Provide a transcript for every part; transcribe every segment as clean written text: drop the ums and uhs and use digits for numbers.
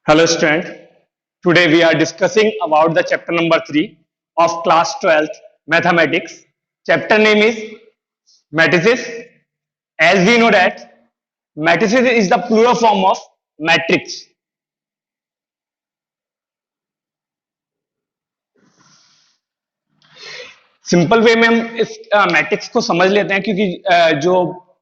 Hello student, today we are discussing about the chapter number 3 of class 12th mathematics. Chapter name is matrices. As we know that matrices is the plural form of matrix. Simple way में हम इस matrix को समझ लेते हैं क्योंकि जो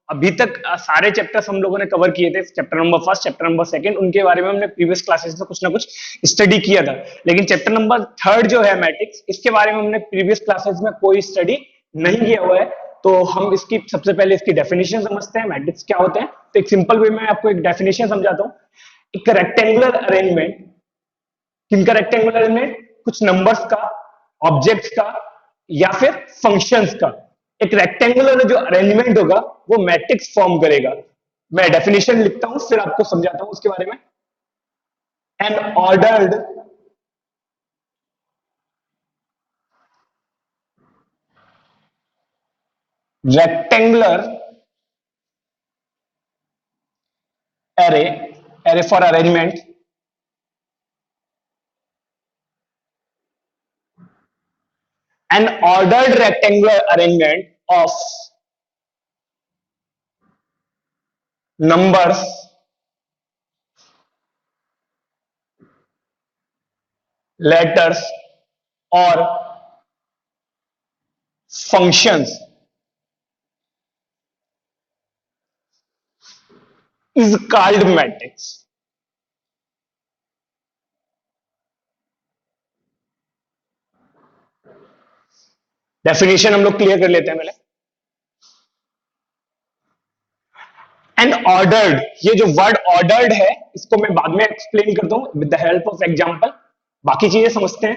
अभी तक सारे चैप्टर्स हम लोगों ने कवर किए थे, chapter number first, chapter number second, उनके बारे में हमने प्रीवियस क्लासेस में कुछ ना कुछ स्टडी किया था। लेकिन चैप्टर नंबर थर्ड जो है मैट्रिक्स, इसके बारे में हमने प्रीवियस क्लासेस में कोई स्टडी नहीं किया हुआ है। तो हम इसकी सबसे पहले इसकी डेफिनेशन समझते हैं, मैट्रिक्स क्या होते हैं। तो एक सिंपल वे में आपको एक डेफिनेशन समझाता हूँ। एक रेक्टेंगुलर अरेंजमेंट, किनका रेक्टेंगुलर अरेंजमेंट? कुछ नंबर्स का, ऑब्जेक्ट्स का या फिर फंक्शंस का एक रेक्टेंगुलर जो अरेंजमेंट होगा वो मैट्रिक्स फॉर्म करेगा। मैं डेफिनेशन लिखता हूं फिर आपको समझाता हूं उसके बारे में। N ordered rectangular array for arrangement an ordered rectangular arrangement of numbers letters or functions is called matrix. Definition हम लोग क्लियर कर लेते हैं पहले। एंड ऑर्डर्ड, ये जो वर्ड ऑर्डर्ड है इसको मैं बाद में एक्सप्लेन करता हूं with the help of example. बाकी चीजें समझते हैं।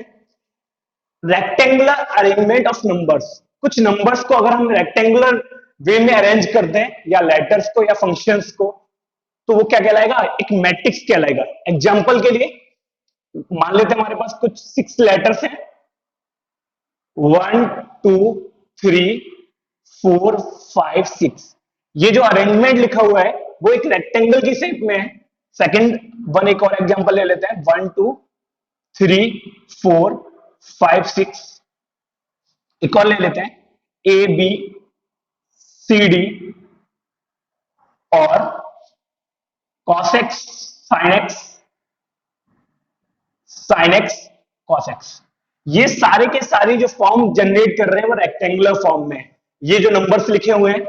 रेक्टेंगुलर अरेंजमेंट ऑफ नंबर्स, कुछ नंबर्स को अगर हम रेक्टेंगुलर वे में अरेंज करते हैं या लेटर्स को या फंक्शंस को, तो वो क्या कहलाएगा? एक मैट्रिक्स कहलाएगा। एग्जांपल के लिए मान लेते हैं हमारे पास कुछ 6 लेटर्स हैं, 1 2 3 4 5 6। ये जो अरेंजमेंट लिखा हुआ है वो एक रेक्टेंगल की शेप में है। सेकंड वन एक और एग्जांपल ले लेते हैं, 1 2 3 4 5 6। एक और ले लेते हैं, ए बी सी डी और cos x sin x cos x। ये सारे के सारे जो फॉर्म जनरेट कर रहे हैं वो रेक्टेंगुलर फॉर्म में है। ये जो नंबर्स लिखे हुए हैं,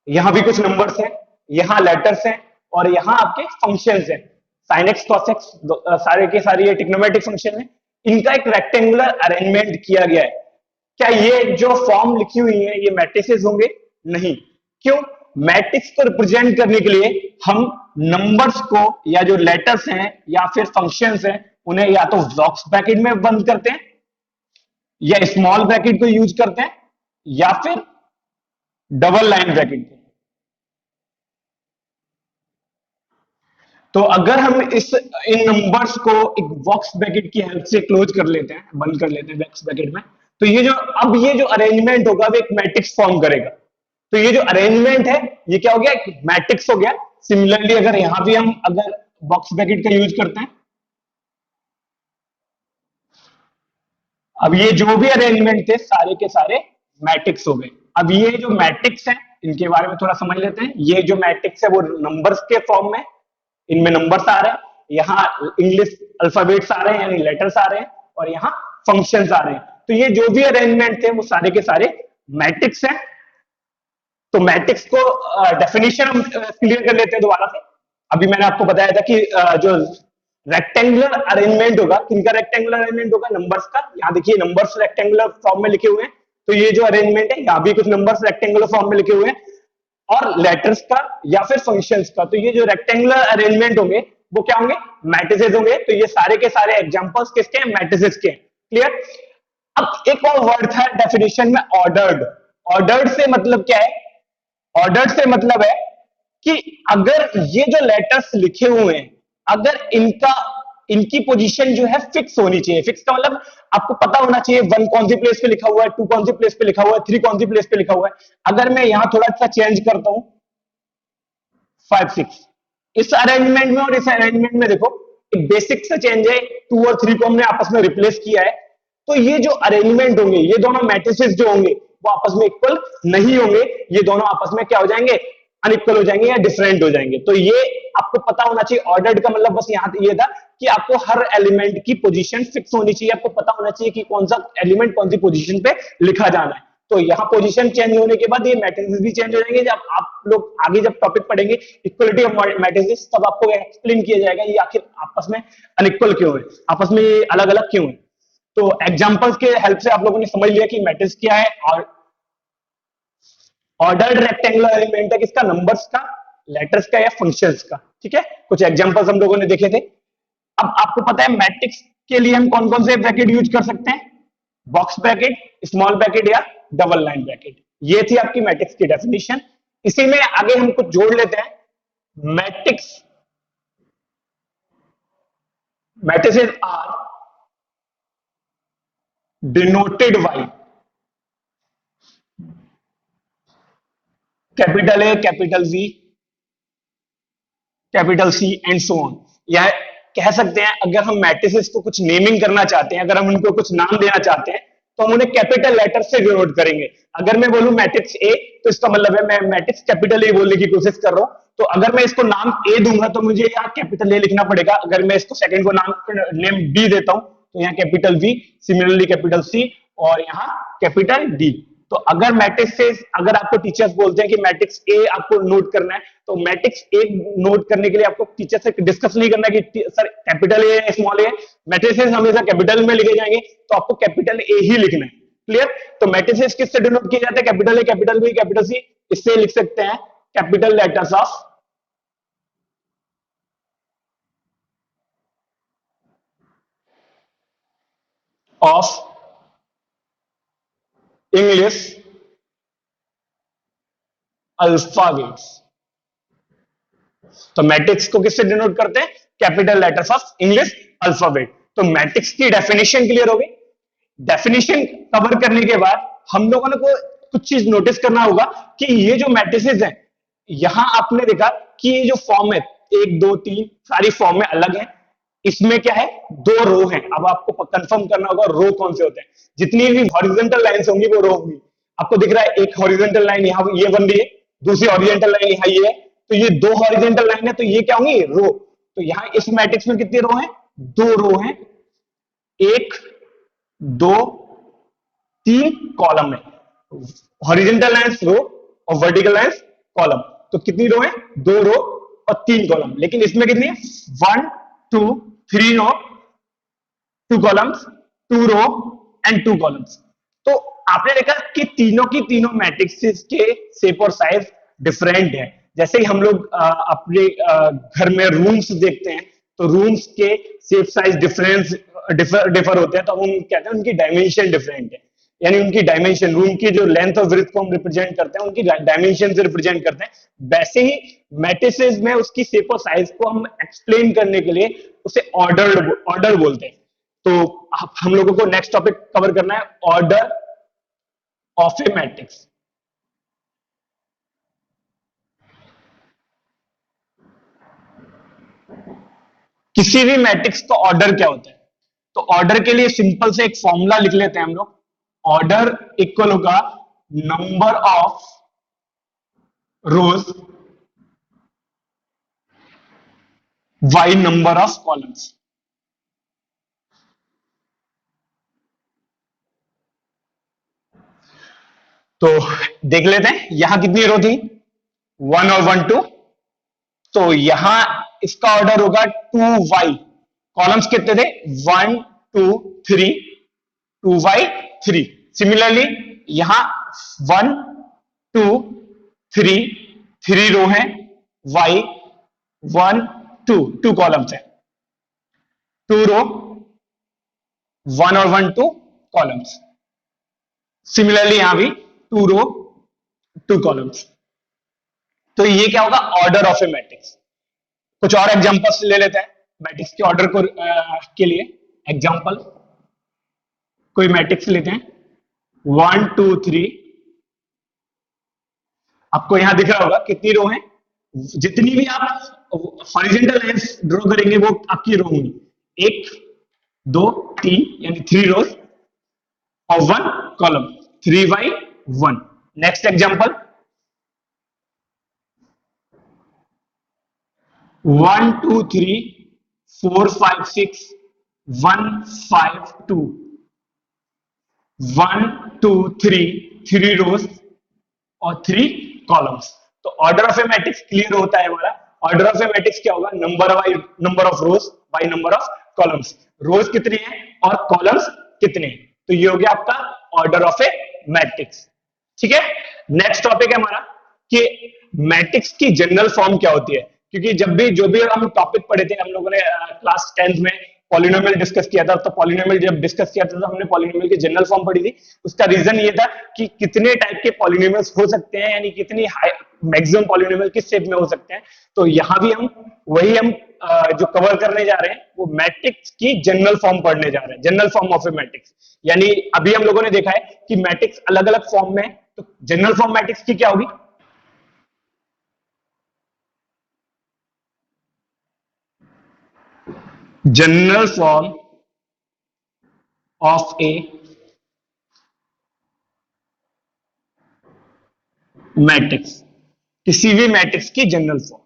यहां भी कुछ नंबर्स हैं, यहां लेटर्स हैं और यहां आपके फंक्शंस हैं। sin x cos x सारे के सारे ये ट्रिग्नोमेट्रिक फंक्शन है। इनका एक रेक्टेंगुलर अरेंजमेंट किया गया है। क्या ये जो फॉर्म लिखी हुई है ये मैट्रिसेस होंगे? नहीं। क्यों? मैट्रिक्स को रिप्रेजेंट करने के लिए हम नंबर्स को या जो लेटर्स हैं या फिर फंक्शंस हैं उन्हें या तो बॉक्स ब्रैकेट में बंद करते हैं या स्मॉल ब्रैकेट को यूज करते हैं या फिर डबल लाइन ब्रैकेट। तो अगर हम इन नंबर्स को एक बॉक्स ब्रैकेट की हेल्प से क्लोज कर लेते हैं, बंद कर लेते हैं बॉक्स ब्रैकेट में, तो ये जो अरेंजमेंट होगा वो एक मैट्रिक्स फॉर्म करेगा। तो ये जो अरेंजमेंट है ये क्या हो गया? एक मैट्रिक्स हो गया। सिमिलरली अगर यहां भी हम अगर बॉक्स ब्रैकेट का यूज करते हैं, अब ये जो भी अरेंजमेंट थे सारे के सारे मैट्रिक्स हो गए। अब ये जो मैट्रिक्स है इनके बारे में थोड़ा समझ लेते हैं। ये जो मैट्रिक्स है वो नंबर्स के फॉर्म में, इनमें नंबर्स आ रहे हैं, यहाँ इंग्लिश अल्फाबेट्स आ रहे हैं यानी लेटर्स आ रहे हैं और यहाँ फंक्शंस आ रहे हैं। तो ये जो भी अरेंजमेंट थे वो सारे के सारे मैट्रिक्स हैं। तो मैट्रिक्स को डेफिनेशन हम क्लियर कर लेते हैं दोबारा से। अभी मैंने आपको बताया था कि जो रेक्टेंगुलर अरेंजमेंट होगा, किनका रेक्टेंगुलर अरेंजमेंट होगा? नंबर्स का। यहाँ देखिए नंबर्स रेक्टेंगुलर फॉर्म में लिखे हुए हैं, तो ये जो अरेंजमेंट है यहाँ भी कुछ नंबर्स रेक्टेंगुलर फॉर्म में लिखे हुए हैं और लेटर्स का या फिर फंक्शंस का। तो ये जो रेक्टेंगुलर अरेंजमेंट होंगे वो क्या होंगे? मैट्रिसेस होंगे। तो ये सारे के सारे एग्जांपल्स किसके हैं? मैट्रिसेस के। क्लियर? अब एक और वर्ड था डेफिनेशन में, ऑर्डर्ड। ऑर्डर्ड से मतलब क्या है? ऑर्डर्ड से मतलब है कि अगर ये जो लेटर्स लिखे हुए हैं, अगर इनकी पोजीशन जो है फिक्स होनी चाहिए। फिक्स का मतलब आपको पता होना चाहिए 1 कौन सी प्लेस पे लिखा हुआ है, 2 कौन सी प्लेस पे लिखा हुआ है, 3 कौन सी प्लेस पे लिखा हुआ है। अगर मैं यहां थोड़ा सा चेंज करता हूं 5 6, इस अरेंजमेंट में और इस अरेंजमेंट में देखो एक बेसिक सा चेंज है, 2 और 3 को हमने आपस में रिप्लेस किया है। तो ये जो अरेंजमेंट होंगे, ये दोनों मैट्रिसेस जो होंगे वो आपस में इक्वल नहीं होंगे, ये दोनों आपस में क्या हो जाएंगे, अनइक्वल हो जाएंगे या डिफरेंट हो जाएंगे। तो ये आपको पता होना चाहिए। ऑर्डर्ड का मतलब बस यहाँ ये था कि आपको हर एलिमेंट की पोजीशन फिक्स होनी चाहिए, आपको पता होना चाहिए कि कौन सा एलिमेंट कौन सी पोजीशन पे लिखा जाना है। तो यहाँ पोजीशन चेंज होने के बाद ये मैट्रिसेस भी चेंज हो जाएंगे। जब आप लोग आगे जब टॉपिक पढ़ेंगे इक्वलिटी ऑफ मैट्रिसेस, तब आपको एक्सप्लेन किया जाएगा ये आखिर आपस में अनइक्वल क्यों है, आपस में ये अलग अलग क्यों है। तो एग्जांपल्स के हेल्प से आप लोगों ने समझ लिया कि मैट्रिक्स क्या है और ऑर्डर्ड रेक्टेंगुलर एलिमेंट है किसका, नंबर्स का, लेटर्स का या फंक्शंस का। ठीक है, कुछ एग्जांपल्स हम लोगों ने देखे थे। अब आपको पता है मैट्रिक्स के लिए हम कौन कौन से ब्रैकेट यूज कर सकते हैं, बॉक्स ब्रैकेट, स्मॉल ब्रैकेट या डबल लाइन ब्रैकेट। ये थी आपकी मैट्रिक्स की डेफिनेशन। इसी में आगे हम कुछ जोड़ लेते हैं। Matrices are denoted by capital A, capital V, capital C and so on. या कह सकते हैं अगर हम मैट्रिसेस को कुछ नेमिंग करना चाहते हैं, अगर हम उनको कुछ नाम देना चाहते हैं, तो हम उन्हें कैपिटल लेटर से डिनोट करेंगे। अगर मैं बोलूं मैट्रिक्स ए, तो इसका मतलब है मैं मैट्रिक्स कैपिटल ए बोलने की कोशिश कर रहा हूं। तो अगर मैं इसको नाम ए दूंगा तो मुझे यहाँ कैपिटल ए लिखना पड़ेगा। अगर मैं इसको सेकंड को नेम बी देता हूं तो यहाँ capital V, similarly capital C और यहाँ कैपिटल डी। तो अगर मैट्रिक्स से, अगर आपको टीचर्स बोलते हैं कि मैट्रिक्स ए आपको नोट करना है, तो मैट्रिक्स ए नोट करने के लिए आपको टीचर से डिस्कस नहीं करना है कि सर कैपिटल ए है स्मॉल ए। मैट्रिसेस हमेशा कैपिटल में लिखे जाएंगे, तो आपको कैपिटल ए ही लिखना है। क्लियर। तो मैट्रिसेस किससे डिनोट किए जाते हैं, capital A, capital B, capital C. इससे लिख सकते हैं capital letters of English alphabets. तो मैट्रिक्स को किससे डिनोट करते हैं, capital letters of English alphabet. तो मैट्रिक्स की डेफिनेशन क्लियर हो गई। डेफिनेशन कवर करने के बाद हम लोगों को कुछ चीज नोटिस करना होगा कि ये जो मैट्रिसेस हैं, यहां आपने देखा कि ये जो फॉर्म है 1 2 3 सारी फॉर्म में अलग है। इसमें क्या है, 2 रो हैं। अब आपको कंफर्म करना होगा रो कौन से होते हैं। जितनी भी हॉरिजॉन्टल लाइंस होंगी वो रो होंगी। आपको दिख रहा है एक हॉरिजॉन्टल लाइन यहाँ ये बन रही है, दूसरी हॉरिजॉन्टल लाइन यहाँ ये है, तो ये 2 हॉरिजॉन्टल लाइन है, तो ये क्या होंगी, रो। तो यहाँ इस मैट्रिक्स में कितनी रो हैं, 2 रो हैं। 1 2 3 कॉलम है, हॉरिजॉन्टल लाइंस रो और वर्टिकल लाइंस कॉलम। तो कितनी रो है, 2 रो और 3 कॉलम। लेकिन इसमें कितनी है, 1 2 3 रो, 2 कॉलम्स, 2 रो एंड 2 कॉलम्स। तो आपने देखा कि तीनों की तीनों मैट्रिक्स के शेप और साइज डिफरेंट है। जैसे ही हम लोग अपने घर में रूम्स देखते हैं, तो रूम्स के शेप साइज डिफर होते हैं, तो हम कहते हैं उनकी डायमेंशन डिफरेंट है। यानी उनकी डायमेंशन, रूम की जो लेंथ और विड्थ को हम रिप्रेजेंट करते हैं, उनकी डायमेंशन से रिप्रेजेंट करते हैं। वैसे ही मैट्रिसेस में उसकी शेप और साइज को हम एक्सप्लेन करने के लिए उसे ऑर्डर बोलते हैं। तो हम लोगों को नेक्स्ट टॉपिक कवर करना है, ऑर्डर ऑफ ए मैट्रिक्स। किसी भी मैट्रिक्स का ऑर्डर क्या होता है, तो ऑर्डर के लिए सिंपल से एक फॉर्मूला लिख लेते हैं हम लोग। ऑर्डर इक्वल होगा number of rows by number of columns. तो देख लेते हैं यहां कितनी रो थी, 1 और 1 2। तो यहां इसका ऑर्डर होगा 2y। कॉलम्स कितने थे, 1 2 3, 2y3। सिमिलरली यहां 1 2 3 3 रो है, y 1 2 2 कॉलम्स है, 2 रो 1 और 1 2 कॉलम्स। सिमिलरली यहां भी 2 रो 2 कॉलम्स। तो ये क्या होगा, ऑर्डर ऑफ ए मैट्रिक्स। कुछ और एग्जांपल्स ले लेते हैं मैट्रिक्स के ऑर्डर को के लिए। एग्जांपल, कोई मैट्रिक्स लेते हैं 1 2 3। आपको यहां दिख रहा होगा कितनी रो है, जितनी भी आप हॉरिजॉन्टल लाइंस ड्रॉ करेंगे वो आपकी रो होंगी, 1 2 3 यानी 3 रोज और 1 column, 3 by 1। Next example, 1 2 3 4 5 6 1 5 2 1 2 3 3 rows और 3 कॉलम्स। तो order of a matrix clear होता है हमारा। ऑर्डर ऑफ ए मैट्रिक्स क्या होगा, number of rows by number of columns. Rows कितने हैं और कॉलम्स कितने हैं, तो ये हो गया आपका ऑर्डर ऑफ ए मैट्रिक्स। ठीक है, नेक्स्ट टॉपिक है हमारा कि मैट्रिक्स की जनरल फॉर्म क्या होती है। क्योंकि जब भी जो भी हम टॉपिक पढ़े थे, हम लोगों ने क्लास 10th में पॉलिनोमियल डिस्कस किया था, तो पॉलिनोमियल जब डिस्कस किया था तो हमने पॉलिनोमियल की जनरल फॉर्म पढ़ी थी। उसका रीजन ये था कि कितने टाइप के पॉलिनोमियल्स हो सकते हैं, यानी कितनी मैक्सिमम पॉलिनोमियल किस शेप में हो सकते हैं। तो यहां भी हम वही जो कवर करने जा रहे हैं वो मैट्रिक्स की जनरल फॉर्म पढ़ने जा रहे हैं, general form of a matrix. यानी अभी हम लोगों ने देखा है कि मैट्रिक्स अलग अलग फॉर्म में है, तो जनरल फॉर्म मैट्रिक्स की क्या होगी, general form of a matrix, किसी भी मैट्रिक्स की जनरल फॉर्म।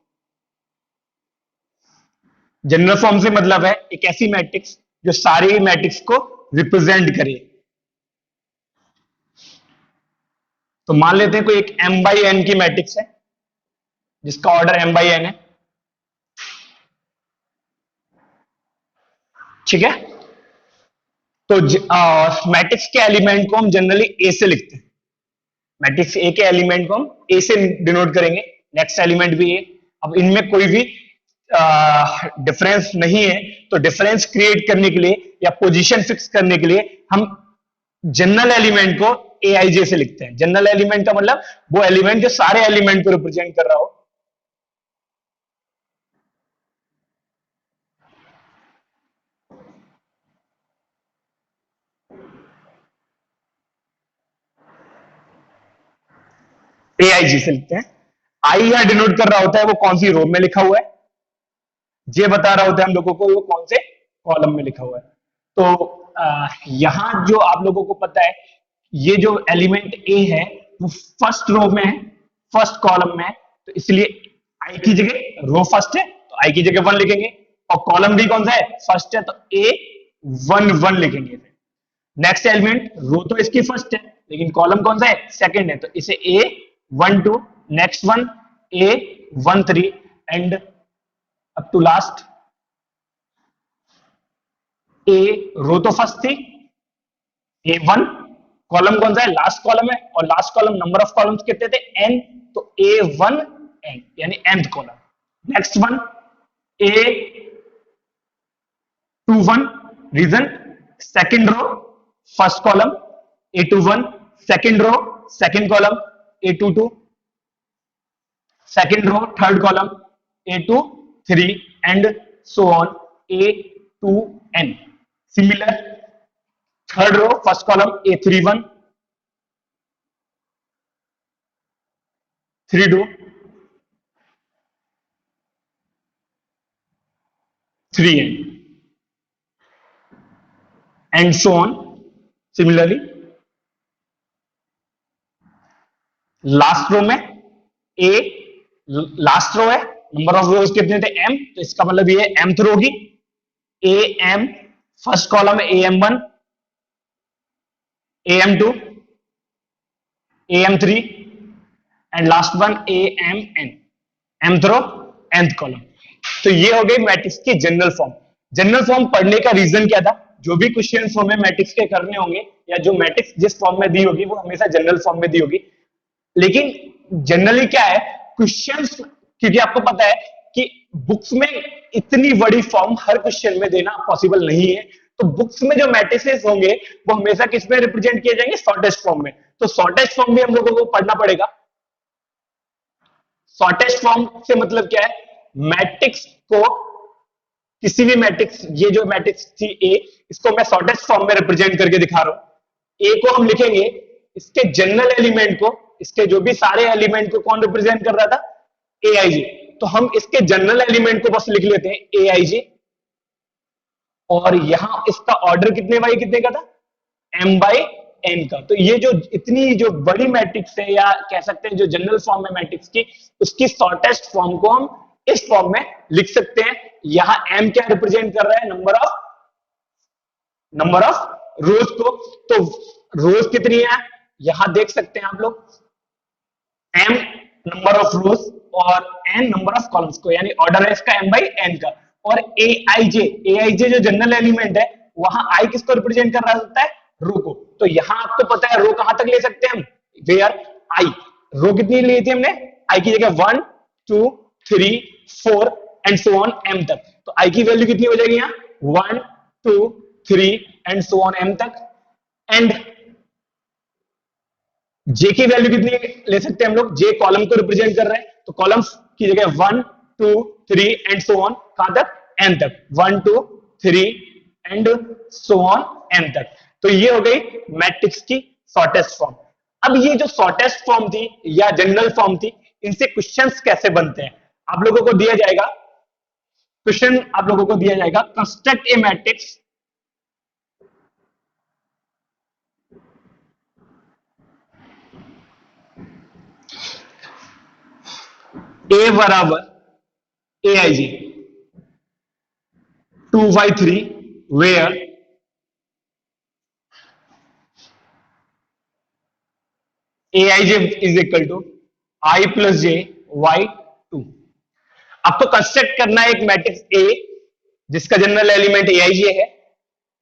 जनरल फॉर्म से मतलब है एक ऐसी मैट्रिक्स जो सारी मैट्रिक्स को रिप्रेजेंट करे। तो मान लेते हैं कोई एक m/n की मैट्रिक्स है जिसका ऑर्डर m/n है। ठीक है, तो मैट्रिक्स के एलिमेंट को हम जनरली ए से लिखते हैं। मैट्रिक्स ए के एलिमेंट को हम ए से डिनोट करेंगे, नेक्स्ट एलिमेंट भी ए। अब इनमें कोई भी डिफरेंस नहीं है, तो डिफरेंस क्रिएट करने के लिए या पोजीशन फिक्स करने के लिए हम जनरल एलिमेंट को aij से लिखते हैं। जनरल एलिमेंट का मतलब वो एलिमेंट जो सारे एलिमेंट को रिप्रेजेंट कर रहा हो। aij से लिखते हैं। आई यहां डिनोट कर रहा होता है वो कौन सी रो में लिखा हुआ है, जे बता रहा होता है हम लोगों को वो कौन से कॉलम में लिखा हुआ है। तो यहां जो आप लोगों को पता है, ये जो एलिमेंट ए है वो फर्स्ट रो में है, फर्स्ट कॉलम में है, तो इसलिए आई की जगह रो फर्स्ट है तो आई की जगह 1 लिखेंगे, और कॉलम भी कौन सा है, फर्स्ट है, तो ए 1 1 लिखेंगे। नेक्स्ट एलिमेंट, रो तो इसकी फर्स्ट है लेकिन कॉलम कौन सा है, सेकंड है, तो इसे A 1 2, next one A 1 3 and up to last A. Row तो फर्स्ट थी A1, कॉलम कौन सा है, लास्ट कॉलम है, और last column number of columns कितने थे, n, तो A1 n यानी nth column. Next one A21, region second row first column, A21 second row second column, A22 second row third column, A23 and so on A2n। Similar third row first column A31 32 3n and so on. Similarly last row में A, last row है, number of रोज कितने थे m, तो इसका मतलब ये mth रो होगी, am first column है am1 am2 am3 and last one amn, mth row nth column. तो ये हो गई मैट्रिक्स की जनरल फॉर्म। जनरल फॉर्म पढ़ने का रीजन क्या था, जो भी क्वेश्चन हमें मैट्रिक्स के करने होंगे या जो मैट्रिक्स जिस फॉर्म में दी होगी वो हमेशा जनरल फॉर्म में दी होगी। लेकिन जनरली क्या है, क्वेश्चंस, क्योंकि आपको पता है कि बुक्स में इतनी बड़ी फॉर्म हर क्वेश्चन में देना पॉसिबल नहीं है, तो बुक्स में जो मैट्रिसेस होंगे वो हमेशा किस में रिप्रेजेंट किए जाएंगे, शॉर्टेस्ट फॉर्म में। तो शॉर्टेस्ट फॉर्म भी हम लोगों को पढ़ना पड़ेगा। शॉर्टेस्ट फॉर्म से मतलब क्या है, मैट्रिक्स को, किसी भी मैट्रिक्स, ये जो मैट्रिक्स थी ए, इसको मैं शॉर्टेस्ट फॉर्म में रिप्रेजेंट करके दिखा रहा हूं। ए को हम लिखेंगे, इसके जनरल एलिमेंट को, इसके जो भी सारे एलिमेंट को कौन रिप्रेजेंट कर रहा था, aij। तो हम इसके जनरल एलिमेंट को बस लिख लेते हैं ए आई जे, और यहां इसका ऑर्डर कितने बाई कितने का था, m बाई n का। तो ये जो इतनी जो बड़ी मैट्रिक्स है, या कह सकते हैं जो जनरल फॉर्म है मैट्रिक्स की, उसकी शॉर्टेस्ट फॉर्म को हम इस फॉर्म में लिख सकते हैं। यहां m क्या रिप्रेजेंट कर रहा है, नंबर ऑफ रोज को। तो रोज कितनी है यहां देख सकते हैं आप लोग, m नंबर ऑफ रोज और n नंबर ऑफ कॉलम्स को, यानी ऑर्डर है इसका m बाई n का। और aij जो जनरल एलिमेंट है, वहां i किसको रिप्रेजेंट कर रहा होता है, रो को। तो यहां आपको पता है रो कहां तक ले सकते हैं हम, वेयर i, रो कितनी ली थी हमने, i की जगह 1 2 3 4 एंड सो ऑन m तक। तो i की वैल्यू कितनी हो जाएगी यहाँ, 1 2 3 एंड सो ऑन m तक। एंड j की वैल्यू कितनी ले सकते हैं हम लोग, j कॉलम को रिप्रेजेंट कर रहे हैं, तो कॉलम्स की जगह 1 2 3 एंड सो ऑन कहां तक, n तक, 1 2 3 एंड सो ऑन n तक। तो ये हो गई मैट्रिक्स की शॉर्टेस्ट फॉर्म। अब ये जो शॉर्टेस्ट फॉर्म थी या जनरल फॉर्म थी, इनसे क्वेश्चंस कैसे बनते हैं, आप लोगों को दिया जाएगा क्वेश्चन, आप लोगों को दिया जाएगा कंस्ट्रक्ट ए मैट्रिक्स ए बराबर A I G 2/3 where A I J is equal to I plus J by 2। आपको कंस्ट्रक्ट करना है एक मैट्रिक्स ए जिसका जनरल एलिमेंट ए आई जे है,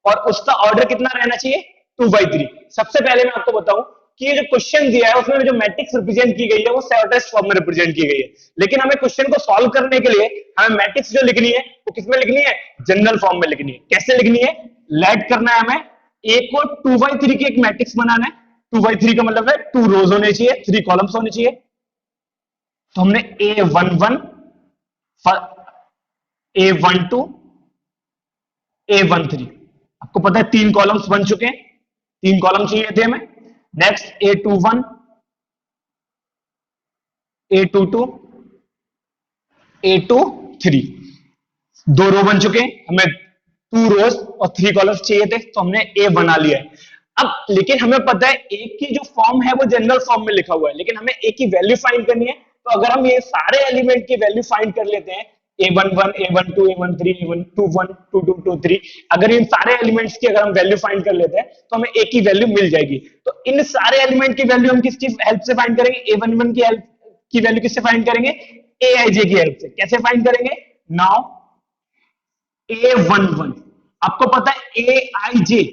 और उसका ऑर्डर कितना रहना चाहिए, 2/3। सबसे पहले मैं आपको बताऊं कि ये जो क्वेश्चन दिया है उसमें जो मैट्रिक्स रिप्रेजेंट की गई है वो शॉर्टेस्ट फॉर्म में रिप्रेजेंट की गई है, लेकिन हमें क्वेश्चन को सॉल्व करने के लिए हमें मैट्रिक्स जो लिखनी है वो किसमें लिखनी है, जनरल फॉर्म में लिखनी है। कैसे लिखनी है, लेट करना है हमें ए को 2/3 की एक मैट्रिक्स बनाना है। 2/3 का मतलब है 2 रोज होने चाहिए, 3 कॉलम्स होने चाहिए। तो हमने A11 A12 A13, आपको पता है 3 कॉलम्स बन चुके हैं, 3 कॉलम चाहिए थे हमें। नेक्स्ट A21 A22 A23, 2 रो बन चुके हैं, हमें 2 रोज और 3 कॉलम्स चाहिए थे, तो हमने ए बना लिया है। अब लेकिन हमें पता है ए की जो फॉर्म है वो जनरल फॉर्म में लिखा हुआ है, लेकिन हमें ए की वैल्यू फाइंड करनी है। तो अगर हम ये सारे एलिमेंट की वैल्यू फाइंड कर लेते हैं, A11 A12 A13 A21 22 23, अगर इन सारे एलिमेंट्स की अगर हम वैल्यू फाइंड कर लेते हैं तो हमें ए की वैल्यू मिल जाएगी। तो इन सारे एलिमेंट की वैल्यू हम किसकी हेल्प से फाइंड करेंगे, A11 की हेल्प की वैल्यू किससे फाइंड करेंगे, aij की हेल्प से। कैसे फाइंड करेंगे, नाउ A11, आपको पता है aij,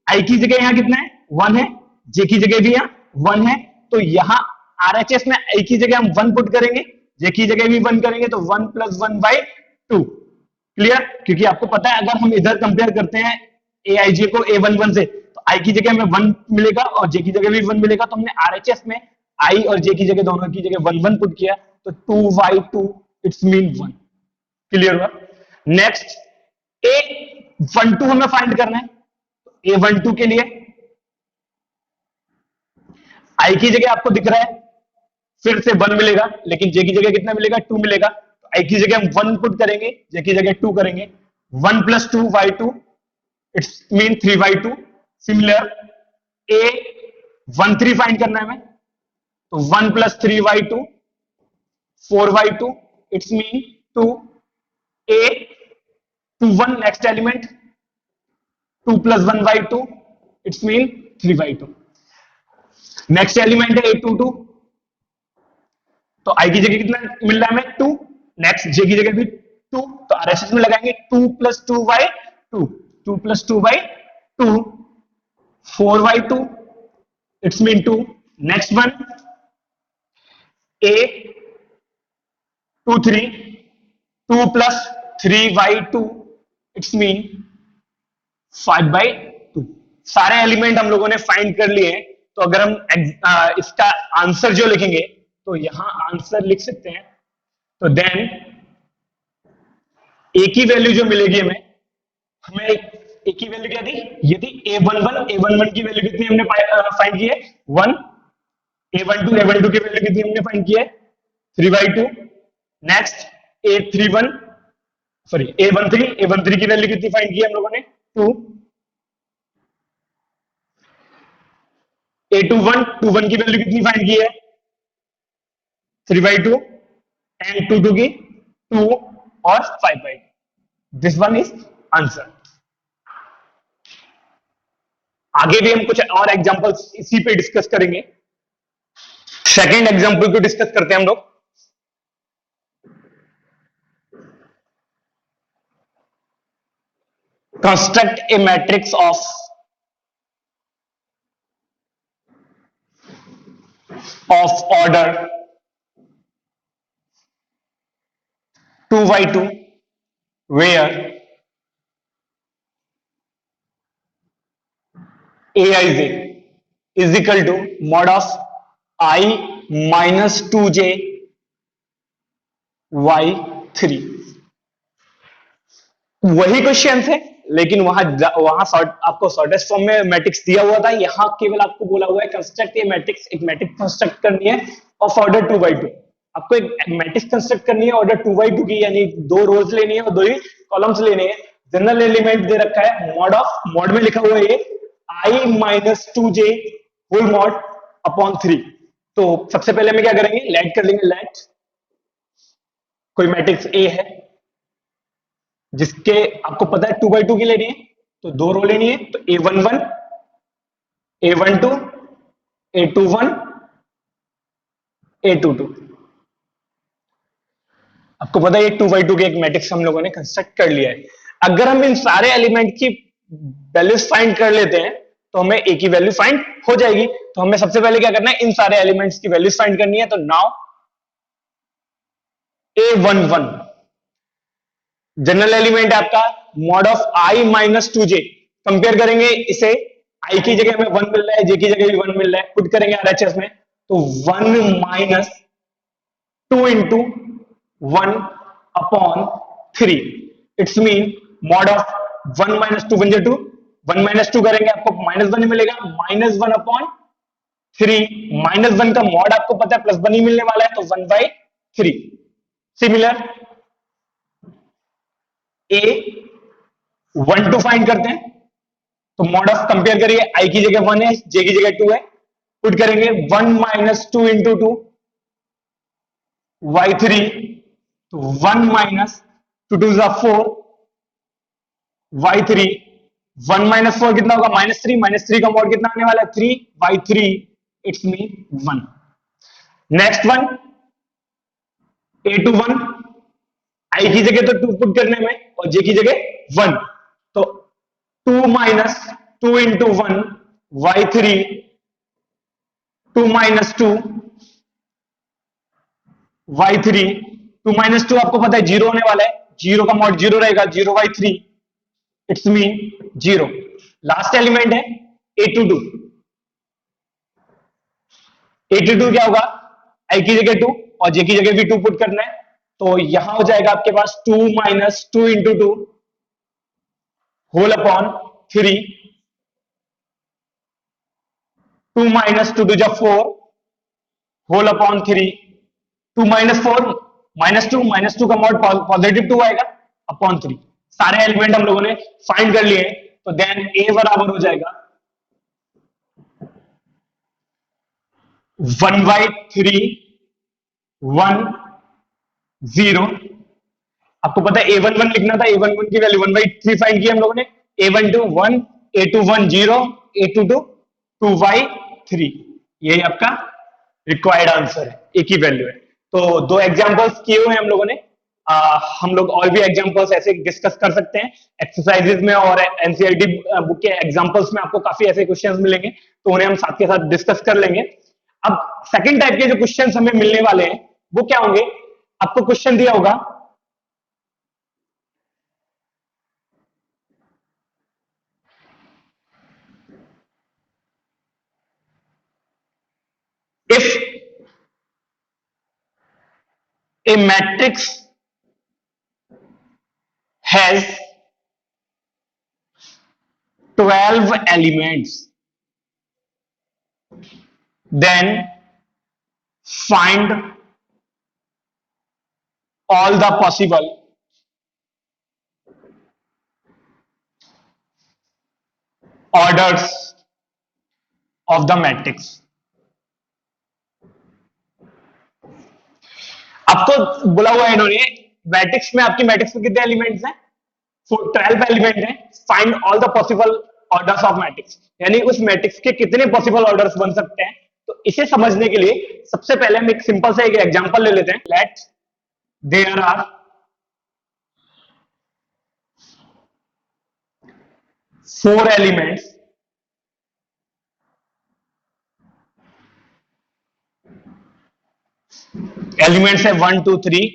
आई की जगह यहां कितना है, 1 है, जे की जगह भी यहां 1 है, तो यहां आरएचएस में आई की जगह हम 1 पुट करेंगे, जे की जगह भी 1 करेंगे, तो 1 + 1/2। क्लियर, क्योंकि आपको पता है अगर हम इधर कंपेयर करते हैं aij को A11 से, तो आई की जगह हमें 1 मिलेगा और जे की जगह भी 1 मिलेगा, तो हमने आरएचएस में आई और जे की जगह दोनों की जगह 1 1 पुट किया, तो 2/2 इट्स मीन 1। क्लियर हुआ। नेक्स्ट A12 हमें फाइंड करना है, A12 के लिए आई की जगह आपको दिख रहा है फिर से 1 मिलेगा, लेकिन जे की जगह कितना मिलेगा, 2 मिलेगा। तो आई की जगह हम 1 पुट करेंगे, जे की जगह 2 करेंगे, 1 + 2/2 it's mean 3/2। Similar A13 find करना है हमें, तो 1 + 3/2 4/2 it's mean 2। A21 next element, 2 + 1/2 it's mean 3/2। Next element है A22, तो आई की जगह कितना मिल रहा है हमें, 2। नेक्स्ट जे की जगह भी 2, तो आरएसएस में लगाएंगे 2 + 2/2 2 + 2/2 4/2 it's mean 2। Next one A23 2 + 3/2 it's mean 5/2। सारे एलिमेंट हम लोगों ने फाइंड कर लिए हैं। तो अगर हम इसका आंसर जो लिखेंगे तो यहां आंसर लिख सकते हैं, तो देन ए की वैल्यू जो मिलेगी हमें, ए की वैल्यू क्या थी, यदि A11 की वैल्यू कितनी हमने फाइंड की है, 1। A12 की वैल्यू कितनी हमने फाइंड की है, 3/2। नेक्स्ट A31 सॉरी A13 की वैल्यू कितनी फाइंड की हम लोगों ने 2, A21 की वैल्यू कितनी फाइंड की है 3/2 एंड 22 की 2 और 5/2। This one is answer. आगे भी हम कुछ और एग्जांपल्स इसी पे डिस्कस करेंगे। सेकंड एग्जांपल को डिस्कस करते हैं हम लोग। Construct A matrix of order 2/2 where Aij is equal to mod of I minus 2j y3। वही क्वेश्चन है लेकिन वहां आपको शॉर्टेस्ट फॉर्म में मैट्रिक्स दिया हुआ था, यहाँ केवल आपको बोला हुआ है कंस्ट्रक्ट ये मैट्रिक्स। एक मैट्रिक्स कंस्ट्रक्ट करनी है ऑफ ऑर्डर 2/2। आपको एक मैट्रिक्स कंस्ट्रक्ट करनी है ऑर्डर 2/2 की, यानी 2 रोज लेनी है और 2 ही कॉलम्स लेने हैं। जनरल एलिमेंट दे रखा है मॉड में लिखा हुआ है ये I minus 2j whole mod upon 3। तो सबसे पहले हम क्या करेंगे, लेट कर लेंगे। लेट कोई मैट्रिक्स A है जिसके आपको पता है 2/2 की लेनी है, तो 2 रो लेनी है। तो A11 A12 A21 A22। आपको पता है ये 2/2 के एक मैट्रिक्स हम लोगों ने कंस्ट्रक्ट कर लिया है। अगर हम इन सारे एलिमेंट की वैल्यूज फाइंड कर लेते हैं तो हमें ए की वैल्यू फाइंड हो जाएगी। तो हमें सबसे पहले क्या करना है, इन सारे एलिमेंट्स की वैल्यूज फाइंड करनी है। तो नाउ A11 जनरल एलिमेंट है आपका mod of I minus 2j। Compare करेंगे इसे, I की जगह हमें 1 मिल रहा है, j की जगह भी 1 मिल रहा है, पुट करेंगे RHS में तो 1 minus 2 into 1 upon 3। It's mean mod of 1 minus 2 बन जाए 2, 1 माइनस 2 करेंगे आपको -1 मिलेगा, -1 अपॉन 3। -1 का मॉड आपको पता है +1 ही मिलने वाला है, तो 1/3। सिमिलर A12 फाइंड करते हैं। तो मॉड ऑफ कंपेयर करिए, I की जगह 1 है, J की जगह 2 है, पुट करेंगे 1 माइनस 2 इंटू 2 y3। तो 1 माइनस 2 2 4 y3। 1 माइनस 4 कितना होगा -3 का मॉड कितना आने वाला है 3 y3। It's mean 1। Next one A21 I की जगह तो 2 पुट करने में और J की जगह 1, तो 2 minus 2 into 1 y3। 2 minus 2 y3। 2 minus 2 आपको पता है 0 होने वाला है, 0 का मॉड 0 रहेगा, 0/3। It's mean 0। लास्ट एलिमेंट है A22। A22 क्या होगा, I की जगह 2 और J की जगह भी 2 पुट करना है, तो यहां हो जाएगा आपके पास 2 minus 2 into 2 whole upon 3। 2 minus 2 2 4 whole upon 3। 2 minus 4 -2 का मॉड पॉजिटिव 2 आएगा अपॉन 3। सारे एलिमेंट हम लोगों ने फाइंड कर लिए, तो देन A बराबर हो जाएगा 1/3 1 0। आपको पता है A11 लिखना था, A11 की वैल्यू 1/3 फाइंड की हम लोगों ने। A12 1 A21 0 A22 2/3। यही आपका रिक्वायर्ड आंसर है, एक ही वैल्यू है। तो 2 एग्जांपल्स किए हुए हैं हम लोगों ने। हम लोग और भी एग्जांपल्स ऐसे डिस्कस कर सकते हैं एक्सरसाइजेज में, और एनसीईआरटी बुक के एग्जांपल्स में आपको काफी ऐसे क्वेश्चंस मिलेंगे, तो उन्हें हम साथ के साथ डिस्कस कर लेंगे। अब सेकंड टाइप के जो क्वेश्चंस हमें मिलने वाले हैं वो क्या होंगे, आपको क्वेश्चन दिया होगा if a matrix has 12 elements, then find all the possible orders of the matrix। आपको बोला हुआ है इन्होंने मैट्रिक्स में, आपकी मैट्रिक्स में कितने एलिमेंट्स हैं? 12 एलिमेंट हैं। Find all the possible orders of matrix, यानी उस मैट्रिक्स के कितने पॉसिबल ऑर्डर्स बन सकते हैं। तो इसे समझने के लिए सबसे पहले हम एक सिंपल सा एक एग्जांपल ले लेते हैं। Let there are 4 elements elements है 1 2 3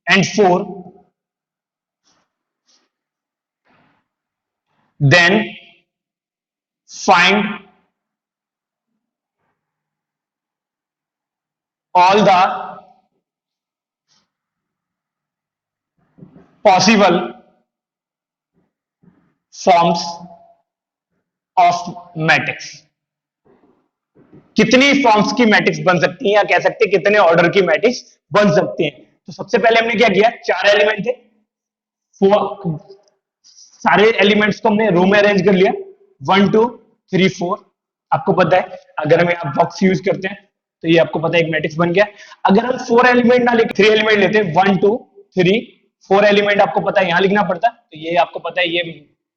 and 4। Then find all the possible forms of matrix। कितनी फॉर्म्स की मैट्रिक्स बन सकती है, या कह सकते हैं कितने ऑर्डर की मैट्रिक्स बन सकती है। तो सबसे पहले हमने क्या किया, 4 एलिमेंट थे, सारे एलिमेंट्स को हमने रो में अरेंज कर लिया 1 2 3 4। आपको पता है अगर हम यहाँ बॉक्स यूज करते हैं तो ये आपको पता है एक मैट्रिक्स बन गया। अगर हम 4 एलिमेंट ना लेके 3 एलिमेंट लेते 1 2 3 4 एलिमेंट आपको पता है यहां लिखना पड़ता, तो ये आपको पता है ये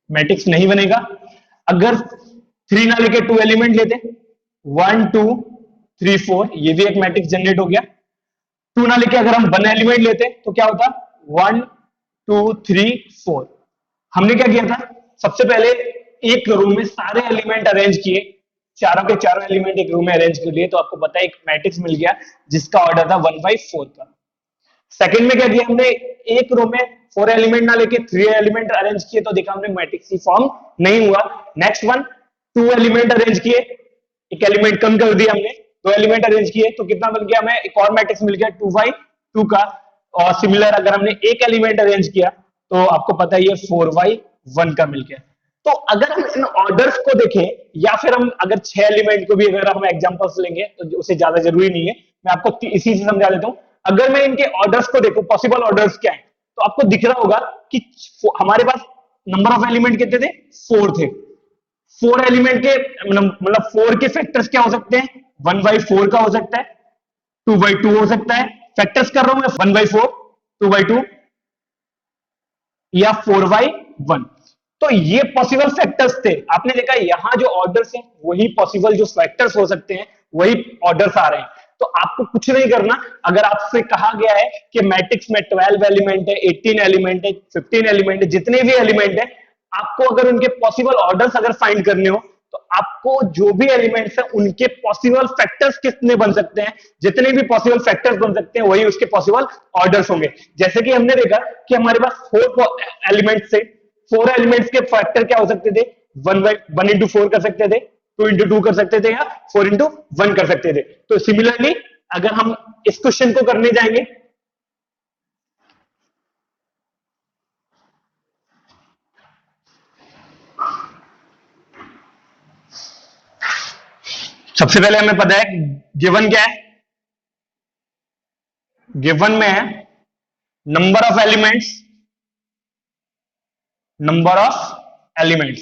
मैट्रिक्स नहीं बनेगा। अगर 3 ना लेके 2 एलिमेंट लेते 1 2 3 4, ये भी एक मैट्रिक्स जनरेट हो गया। 2 ना लेके अगर हम 1 एलिमेंट लेते तो क्या होता 1 2 3 4। हमने क्या किया था, सबसे पहले एक रो में सारे एलिमेंट अरेंज किए, चारों के चारों एलिमेंट एक रो में अरेंज कर लिए, तो आपको पता है एक मैट्रिक्स मिल गया जिसका ऑर्डर था 1/4 का। सेकंड में क्या किया हमने, एक रो में 4 एलिमेंट ना लेके 3 एलिमेंट अरेंज किए, तो देखा हमने मैट्रिक्स की फॉर्म नहीं हुआ। नेक्स्ट वन 2 एलिमेंट अरेंज किए, एक एलिमेंट कम कर दिया हमने, 2 एलिमेंट अरेंज किए, तो कितना बन गया, हमें एक और मैट्रिक्स मिल गया 2/2 का। और सिमिलर अगर हमने एक एलिमेंट अरेंज किया तो आपको पता है ये 4/1 का मिल गया। तो अगर हम इन ऑर्डर्स को देखें, या फिर हम अगर 6 एलिमेंट को भी अगर हम एग्जांपल्स लेंगे तो उसे ज्यादा जरूरी नहीं है, मैं आपको इसी से समझा देता हूं। अगर मैं इनके ऑर्डर्स को देखूं, पॉसिबल ऑर्डर्स क्या है, तो आपको दिख रहा होगा कि हमारे पास नंबर ऑफ एलिमेंट कितने थे, 4 थे। 4 एलिमेंट के मतलब 4 के फैक्टर्स क्या हो सकते हैं, 1/4 का हो सकता है, 2/2 हो सकता है। फैक्टर्स कर रहा हूं मैं 1/4, 2/2 या 4/1। तो ये पॉसिबल फैक्टर्स थे। आपने देखा यहां जो ऑर्डर्स हैं वही पॉसिबल जो फैक्टर्स हो सकते हैं वही ऑर्डर्स आ रहे हैं। तो आपको कुछ नहीं करना, अगर आपसे कहा गया है कि मैट्रिक्स में 12 एलिमेंट है, 18 एलिमेंट है, 15 एलिमेंट है, जितने भी एलिमेंट है, आपको अगर उनके पॉसिबल ऑर्डर्स अगर फाइंड करने हो तो आपको जो भी एलिमेंट्स है उनके पॉसिबल फैक्टर्स कितने बन सकते हैं, जितने भी पॉसिबल फैक्टर्स बन सकते हैं वही उसके पॉसिबल ऑर्डर्स होंगे। जैसे कि हमने देखा कि हमारे पास 4 एलिमेंट्स थे, 4 एलिमेंट्स के फैक्टर क्या हो सकते थे, 1 into 4 कर सकते थे, 2 into 2 कर सकते थे, या 4 into 1 कर सकते थे। तो सिमिलरली अगर हम इस क्वेश्चन को करने जाएंगे, सबसे पहले हमें पता है गिवन क्या है, गिवन में है number of elements, number of elements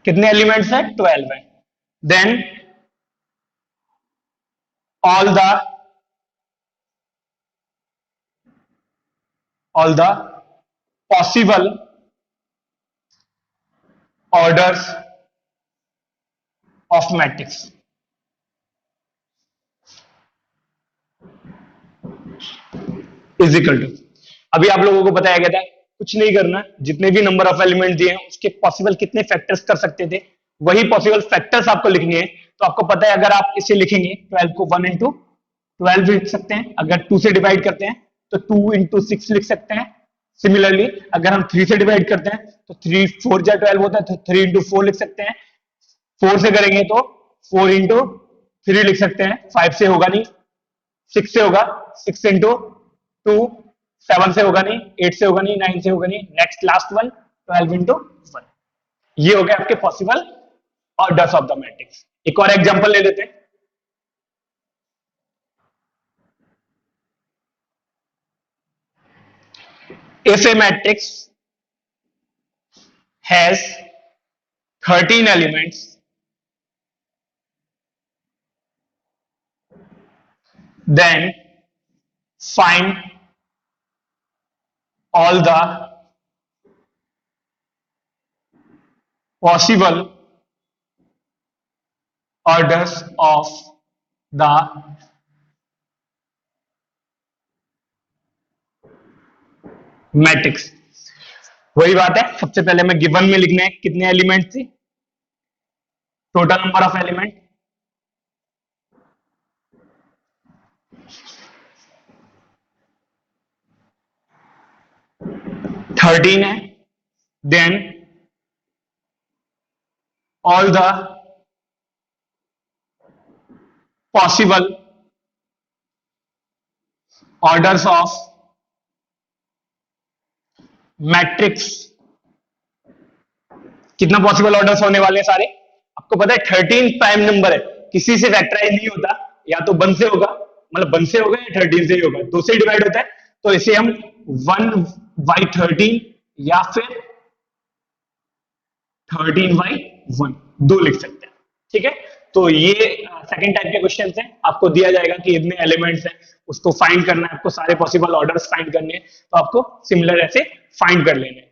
कितने एलिमेंट्स है, 12 है। Then all the possible orders of matrix। Is equal to, अभी आप लोगों को बताया गया था कुछ नहीं करना, जितने भी नंबर ऑफ एलिमेंट दिए हैं उसके पॉसिबल कितने फैक्टर्स कर सकते थे, वही पॉसिबल फैक्टर्स आपको लिखनी है। तो आपको पता है अगर आप इसे लिखेंगे 12 को 1 into 12 लिख सकते हैं, अगर 2 से डिवाइड करते हैं तो 2 into 6 लिख सकते हैं। सिमिलरली अगर हम 3 से डिवाइड करते हैं तो 3 4 जा 12 होता है, तो 3 into 4 लिख सकते हैं। 4 से करेंगे तो 4 into 3 लिख सकते हैं, 5 से होगा नहीं, 6 से होगा 6 into 2, 7 से होगा नहीं, 8 से होगा नहीं, 9 से होगा नहीं, नेक्स्ट लास्ट वन 12 into 1। ये हो गया आपके possible orders of the matrix. एक और एग्जांपल ले लेते हैं, if a matrix has 13 elements, then find all the possible orders of the matrix. वही बात है, सबसे पहले मैं गिवन में लिखना है कितने एलिमेंट थी, टोटल नंबर ऑफ एलिमेंट 13 है, then all the possible orders of matrix. कितना पॉसिबल ऑर्डर्स होने वाले हैं सारे, आपको पता है 13 प्राइम नंबर है, किसी से फैक्टराइज नहीं होता, या तो 1 से होगा, मतलब 1 से होगा या 13 से ही होगा, 2 से डिवाइड होता है, तो इसे हम 1/13 या फिर 13/1 दो लिख सकते हैं। ठीक है, तो ये सेकंड टाइप के क्वेश्चन हैं, आपको दिया जाएगा कि इतने एलिमेंट्स हैं, उसको फाइंड करना है, आपको सारे पॉसिबल ऑर्डर्स फाइंड करने हैं, तो आपको सिमिलर ऐसे फाइंड कर लेने हैं।